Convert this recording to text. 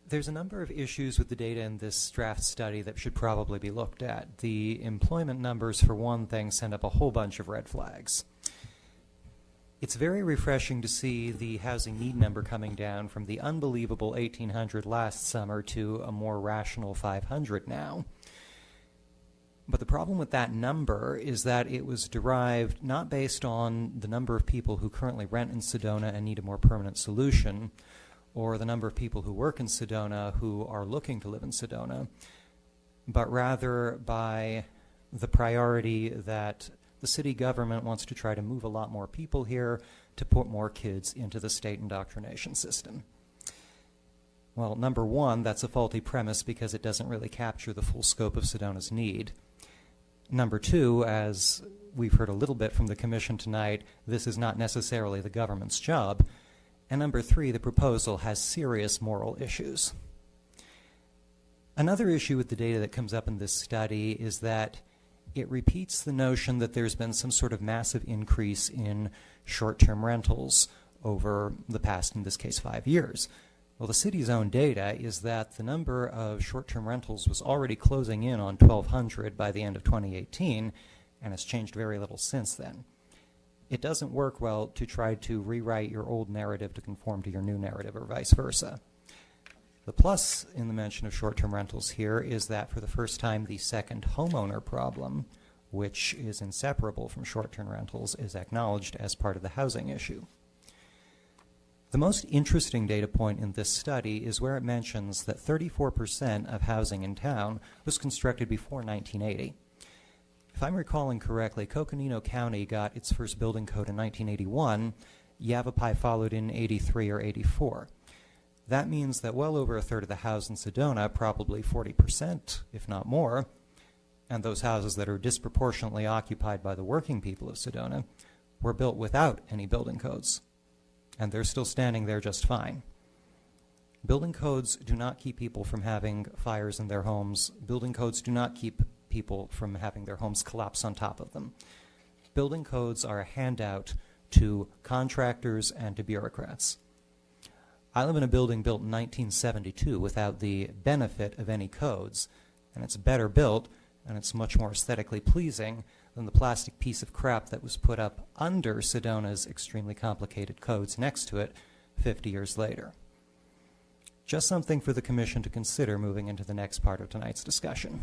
There's a number of issues with the data in this draft study that should probably be looked at. The employment numbers, for one thing, send up a whole bunch of red flags. It's very refreshing to see the housing need number coming down from the unbelievable 1,800 last summer to a more rational 500 now. But the problem with that number is that it was derived not based on the number of people who currently rent in Sedona and need a more permanent solution, or the number of people who work in Sedona who are looking to live in Sedona, but rather by the priority that the city government wants to try to move a lot more people here to put more kids into the state indoctrination system. Well, number one, that's a faulty premise because it doesn't really capture the full scope of Sedona's need. Number two, as we've heard a little bit from the Commission tonight, this is not necessarily the government's job. And number three, the proposal has serious moral issues. Another issue with the data that comes up in this study is that it repeats the notion that there's been some sort of massive increase in short-term rentals over the past, in this case, 5 years. Well, the city's own data is that the number of short-term rentals was already closing in on 1,200 by the end of 2018, and has changed very little since then. It doesn't work well to try to rewrite your old narrative to conform to your new narrative or vice versa. The plus in the mention of short-term rentals here is that for the first time the second homeowner problem, which is inseparable from short-term rentals, is acknowledged as part of the housing issue. The most interesting data point in this study is where it mentions that 34% of housing in town was constructed before 1980. If I'm recalling correctly, Coconino County got its first building code in 1981. Yavapai followed in 83 or 84. That means that well over a third of the houses in Sedona, probably 40%, if not more, and those houses that are disproportionately occupied by the working people of Sedona, were built without any building codes. And they're still standing there just fine. Building codes do not keep people from having fires in their homes. Building codes do not keep people from having their homes collapse on top of them. Building codes are a handout to contractors and to bureaucrats. I live in a building built in 1972 without the benefit of any codes, and it's better built, and it's much more aesthetically pleasing than the plastic piece of crap that was put up under Sedona's extremely complicated codes next to it 50 years later. Just something for the Commission to consider moving into the next part of tonight's discussion.